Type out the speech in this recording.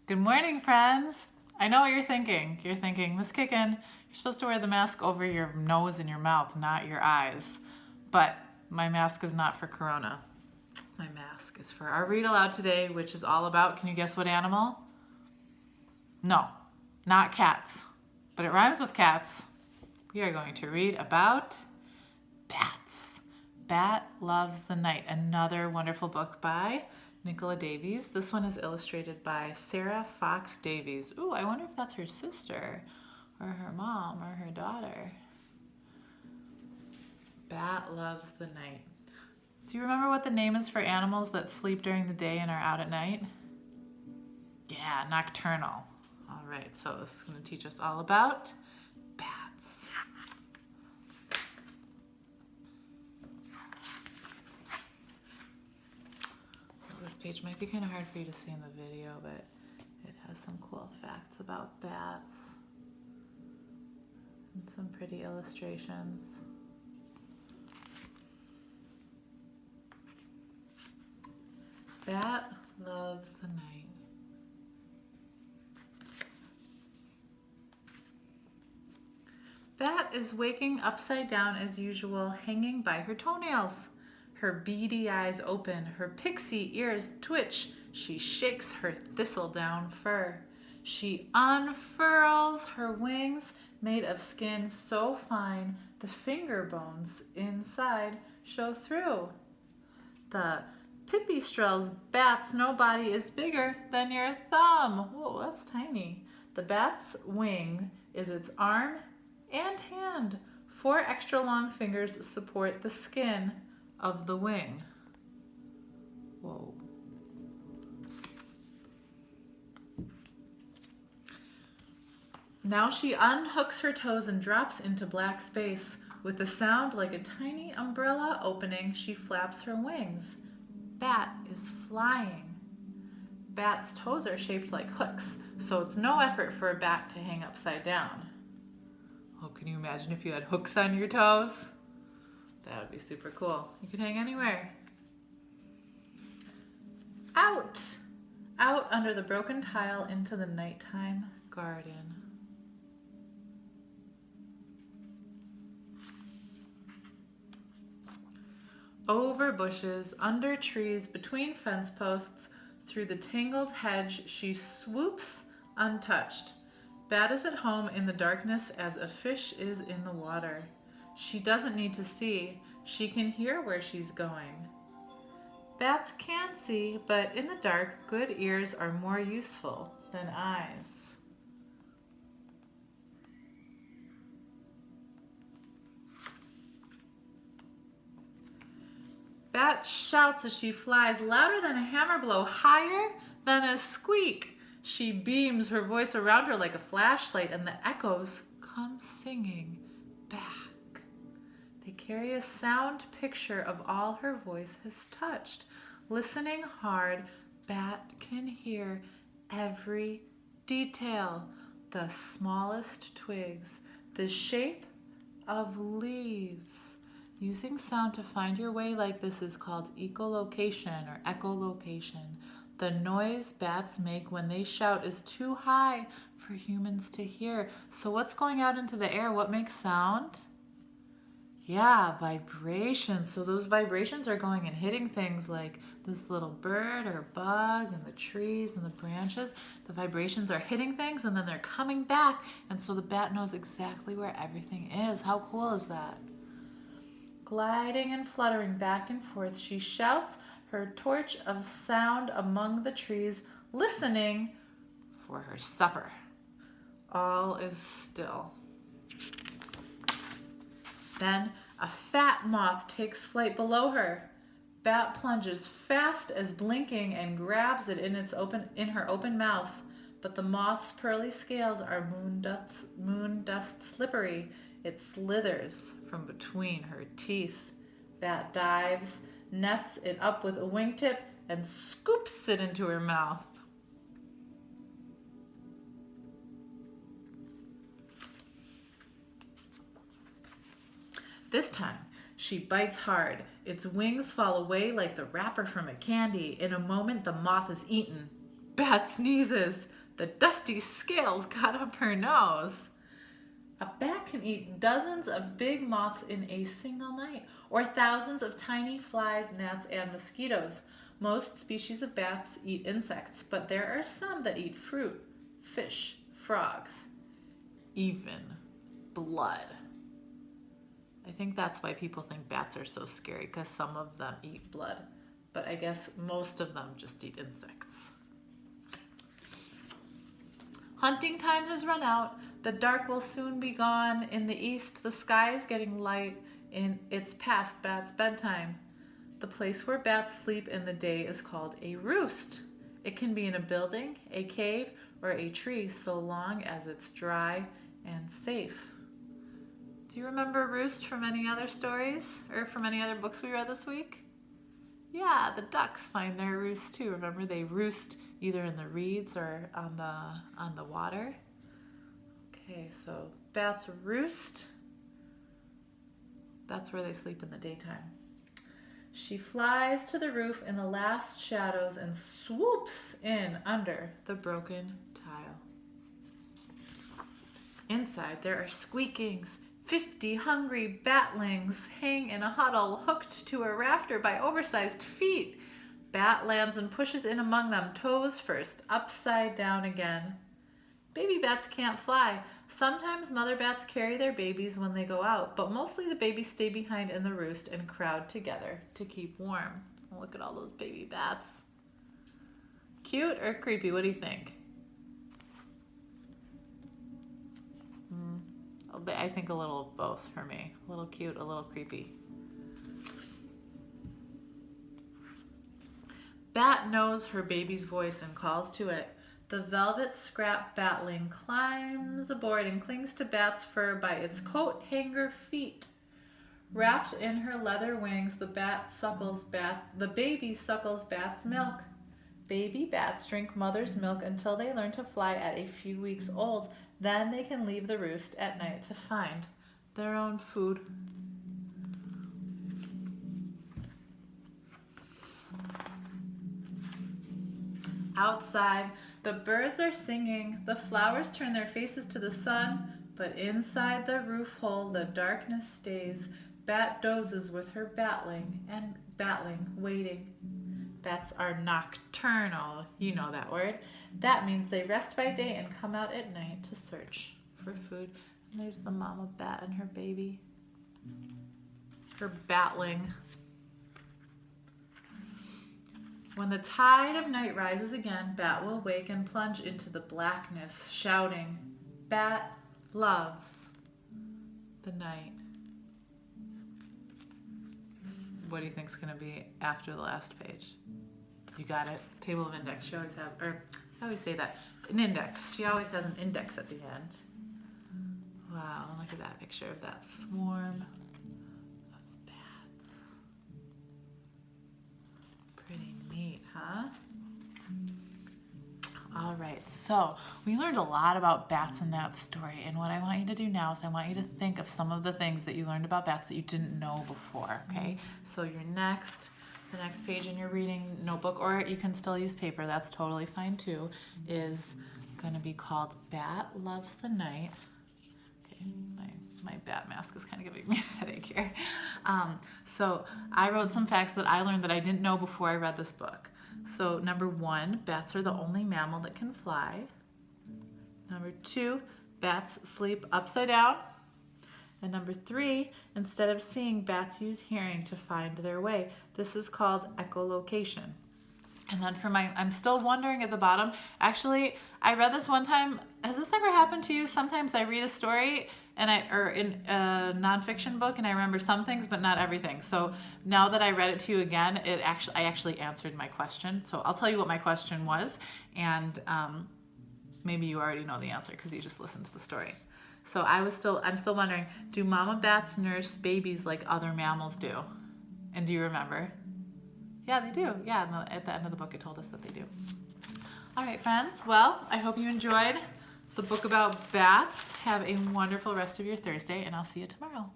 Good morning, friends. I know what you're thinking. You're thinking, Miss Kicken, you're supposed to wear the mask over your nose and your mouth, not your eyes. But my mask is not for Corona. My mask is for our read aloud today, which is all about, can you guess what animal? No, not cats, but it rhymes with cats. We are going to read about bats. Bat Loves the Night, another wonderful book by Nicola Davies. This one is illustrated by Sarah Fox Davies. Ooh, I wonder if that's her sister or her mom or her daughter. Bat Loves the Night. Do you remember what the name is for animals that sleep during the day and are out at night? Yeah, nocturnal. All right, so this is going to teach us all about bats. This page might be kind of hard for you to see in the video, but it has some cool facts about bats and some pretty illustrations. Bat loves the night. Bat is waking upside down as usual, hanging by her toenails. Her beady eyes open, her pixie ears twitch. She shakes her thistledown fur. She unfurls her wings, made of skin so fine the finger bones inside show through. The pipistrelle's bat's no body is bigger than your thumb. Whoa, that's tiny. The bat's wing is its arm and hand. 4 extra long fingers support the skin of the wing. Whoa. Now she unhooks her toes and drops into black space. With a sound like a tiny umbrella opening, she flaps her wings. Bat is flying. Bat's toes are shaped like hooks, so it's no effort for a bat to hang upside down. Oh, can you imagine if you had hooks on your toes? That would be super cool. You could hang anywhere. Out! Out under the broken tile into the nighttime garden. Over bushes, under trees, between fence posts, through the tangled hedge, she swoops untouched. Bat is at home in the darkness as a fish is in the water. She doesn't need to see, she can hear where she's going. Bats can see, but in the dark, good ears are more useful than eyes. Bat shouts as she flies, louder than a hammer blow, higher than a squeak. She beams her voice around her like a flashlight, and the echoes come singing back. They carry a sound picture of all her voice has touched. Listening hard, Bat can hear every detail, the smallest twigs, the shape of leaves. Using sound to find your way like this is called echolocation or echolocation. The noise bats make when they shout is too high for humans to hear. So what's going out into the air? What makes sound? Yeah, vibrations. So those vibrations are going and hitting things like this little bird or bug and the trees and the branches. The vibrations are hitting things and then they're coming back. And so the bat knows exactly where everything is. How cool is that? Gliding and fluttering back and forth, she shouts her torch of sound among the trees, listening for her supper. All is still. Then a fat moth takes flight below her. Bat plunges fast as blinking and grabs it in her open mouth. But the moth's pearly scales are moon dust slippery. It slithers from between her teeth. Bat dives, nets it up with a wingtip, and scoops it into her mouth. This time, she bites hard. Its wings fall away like the wrapper from a candy. In a moment, the moth is eaten. Bat sneezes. The dusty scales got up her nose. A bat can eat dozens of big moths in a single night, or thousands of tiny flies, gnats, and mosquitoes. Most species of bats eat insects, but there are some that eat fruit, fish, frogs, even blood. I think that's why people think bats are so scary, because some of them eat blood, but I guess most of them just eat insects. Hunting time has run out. The dark will soon be gone. In the east, the sky is getting light. It's past bats' bedtime. The place where bats sleep in the day is called a roost. It can be in a building, a cave, or a tree, so long as it's dry and safe. Do you remember roost from any other stories or from any other books we read this week? Yeah, the ducks find their roost too. Remember, they roost either in the reeds or on the water. Okay, so bats roost. That's where they sleep in the daytime. She flies to the roof in the last shadows and swoops in under the broken tile. Inside there are squeakings. 50 hungry batlings hang in a huddle, hooked to a rafter by oversized feet. Bat lands and pushes in among them, toes first, upside down again. Baby bats can't fly. Sometimes mother bats carry their babies when they go out, but mostly the babies stay behind in the roost and crowd together to keep warm. Look at all those baby bats. Cute or creepy? What do you think? I think a little of both for me. A little cute, a little creepy. Bat knows her baby's voice and calls to it. The velvet scrap batling climbs aboard and clings to Bat's fur by its coat hanger feet. Wrapped in her leather wings, the baby suckles Bat's milk. Baby bats drink mother's milk until they learn to fly at a few weeks old. Then they can leave the roost at night to find their own food. Outside, the birds are singing. The flowers turn their faces to the sun, but inside the roof hole, the darkness stays. Bat dozes with her batling, waiting. Bats are nocturnal. You know that word. That means they rest by day and come out at night to search for food. And there's the mama bat and her baby. Her batling. When the tide of night rises again, Bat will wake and plunge into the blackness, shouting, Bat loves the night. What do you think is going to be after the last page? You got it. Table of index. She always has, or I always say that, an index. She always has an index at the end. Wow, look at that picture of that swarm of bats. Pretty neat, huh? All right, so we learned a lot about bats in that story, and what I want you to do now is I want you to think of some of the things that you learned about bats that you didn't know before, okay? So the next page in your reading notebook, or you can still use paper, that's totally fine too, is gonna be called Bat Loves the Night. Okay, my bat mask is kind of giving me a headache here. So I wrote some facts that I learned that I didn't know before I read this book. So number 1, bats are the only mammal that can fly. Number 2, bats sleep upside down. And number 3, instead of seeing, bats use hearing to find their way. This is called echolocation. And then for I'm still wondering at the bottom, actually, I read this one time. Has this ever happened to you? Sometimes I read a story or in a nonfiction book, and I remember some things, but not everything. So now that I read it to you again, I actually answered my question. So I'll tell you what my question was, and maybe you already know the answer because you just listened to the story. So I'm still wondering, do mama bats nurse babies like other mammals do? And do you remember? Yeah, they do. Yeah, at the end of the book, it told us that they do. All right, friends. Well, I hope you enjoyed the book about bats. Have a wonderful rest of your Thursday, and I'll see you tomorrow.